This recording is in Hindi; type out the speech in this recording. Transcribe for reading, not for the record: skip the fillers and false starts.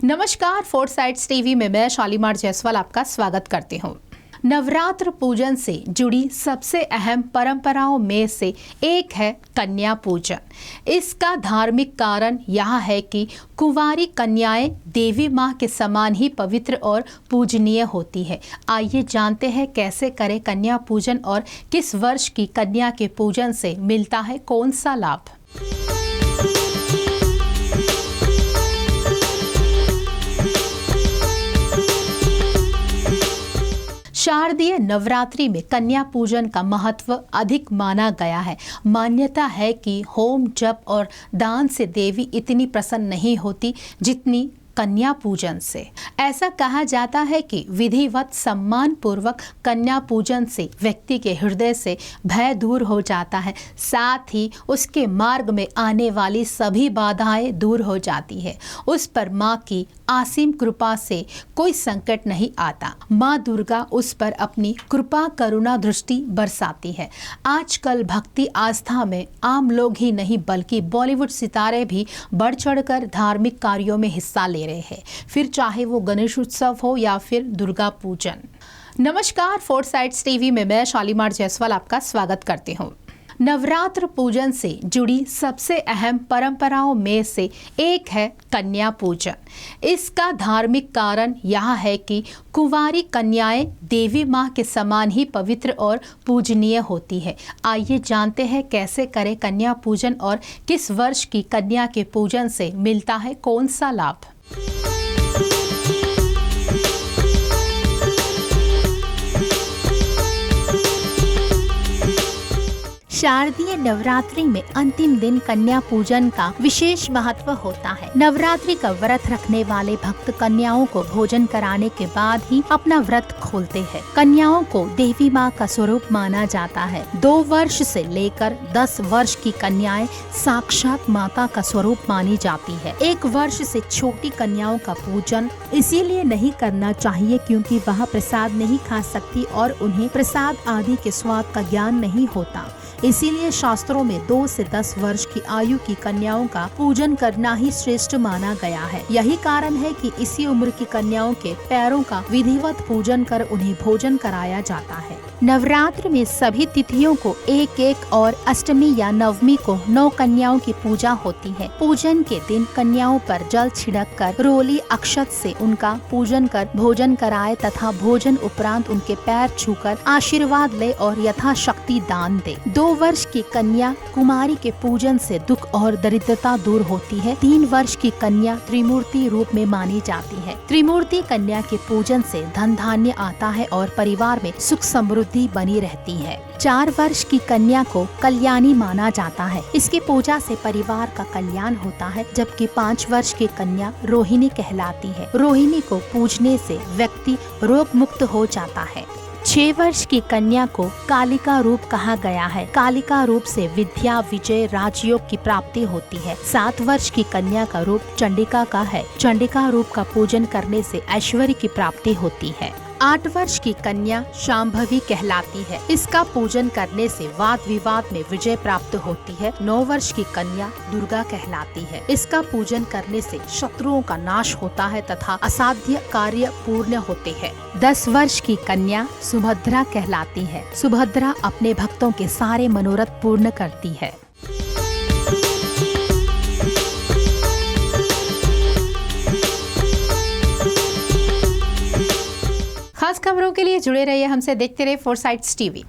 नमस्कार, फोर साइड्स टीवी में मैं शालीमार जायसवाल आपका स्वागत करती हूँ। नवरात्र पूजन से जुड़ी सबसे अहम परंपराओं में से एक है कन्या पूजन। इसका धार्मिक कारण यह है कि कुंवारी कन्याएं देवी माँ के समान ही पवित्र और पूजनीय होती है। आइए जानते हैं कैसे करें कन्या पूजन और किस वर्ष की कन्या के पूजन से मिलता है कौन सा लाभ। शारदीय नवरात्रि में कन्या पूजन का महत्व अधिक माना गया है। मान्यता है कि होम जप और दान से देवी इतनी प्रसन्न नहीं होती जितनी कन्या पूजन से। ऐसा कहा जाता है कि विधिवत सम्मान पूर्वक कन्या पूजन से व्यक्ति के हृदय से भय दूर हो जाता है, साथ ही उसके मार्ग में आने वाली सभी बाधाएं दूर हो जाती है। उस पर माँ की असीम कृपा से कोई संकट नहीं आता। माँ दुर्गा उस पर अपनी कृपा करुणा दृष्टि बरसाती है। आजकल भक्ति आस्था में आम लोग ही नहीं बल्कि बॉलीवुड सितारे भी बढ़ चढ़कर धार्मिक कार्यों में हिस्सा ले रहे हैं, फिर चाहे वो गणेश उत्सव हो या फिर दुर्गा पूजन। नमस्कार, फोर साइड्स टीवी में मैं शालीमार जायसवाल आपका स्वागत करती हूँ। नवरात्र पूजन से जुड़ी सबसे अहम परंपराओं में से एक है कन्या पूजन। इसका धार्मिक कारण यह है कि कुंवारी कन्याएं देवी माँ के समान ही पवित्र और पूजनीय होती है। आइए जानते हैं कैसे करें कन्या पूजन और किस वर्ष की कन्या के पूजन से मिलता है कौन सा लाभ। शारदीय नवरात्रि में अंतिम दिन कन्या पूजन का विशेष महत्व होता है। नवरात्रि का व्रत रखने वाले भक्त कन्याओं को भोजन कराने के बाद ही अपना व्रत खोलते हैं। कन्याओं को देवी माँ का स्वरूप माना जाता है। 2 वर्ष से लेकर 10 वर्ष की कन्याएं साक्षात माता का स्वरूप मानी जाती है। 1 वर्ष से छोटी कन्याओं का पूजन इसीलिए नहीं करना चाहिए क्योंकि वह प्रसाद नहीं खा सकती और उन्हें प्रसाद आदि के स्वाद का ज्ञान नहीं होता। इसीलिए शास्त्रों में 2 से 10 वर्ष की आयु की कन्याओं का पूजन करना ही श्रेष्ठ माना गया है। यही कारण है कि इसी उम्र की कन्याओं के पैरों का विधिवत पूजन कर उन्हें भोजन कराया जाता है। नवरात्र में सभी तिथियों को एक और अष्टमी या नवमी को 9 कन्याओं की पूजा होती है। पूजन के दिन कन्याओं पर जल छिड़क कर रोली अक्षत से उनका पूजन कर भोजन कराए तथा भोजन उपरांत उनके पैर छूकर आशीर्वाद ले और यथाशक्ति दान दे। 2 वर्ष की कन्या कुमारी के पूजन से दुख और दरिद्रता दूर होती है। 3 वर्ष की कन्या त्रिमूर्ति रूप में मानी जाती है। त्रिमूर्ति कन्या के पूजन से धन धान्य आता है और परिवार में सुख समृद्धि बनी रहती है। 4 वर्ष की कन्या को कल्याणी माना जाता है। इसकी पूजा से परिवार का कल्याण होता है, जबकि 5 वर्ष की कन्या रोहिणी कहलाती है। रोहिणी को पूजने से व्यक्ति रोग मुक्त हो जाता है। 6 वर्ष की कन्या को कालिका रूप कहा गया है। कालिका रूप से विद्या, विजय, राजयोग की प्राप्ति होती है। 7 वर्ष की कन्या का रूप चंडिका का है। चंडिका रूप का पूजन करने से ऐश्वर्य की प्राप्ति होती है। 8 वर्ष की कन्या शांभवी कहलाती है। इसका पूजन करने से वाद विवाद में विजय प्राप्त होती है। 9 वर्ष की कन्या दुर्गा कहलाती है। इसका पूजन करने से शत्रुओं का नाश होता है तथा असाध्य कार्य पूर्ण होते हैं। 10 वर्ष की कन्या सुभद्रा कहलाती है। सुभद्रा अपने भक्तों के सारे मनोरथ पूर्ण करती है। खास खबरों के लिए जुड़े रहिए हमसे, देखते रहिए फोर साइड्स टीवी।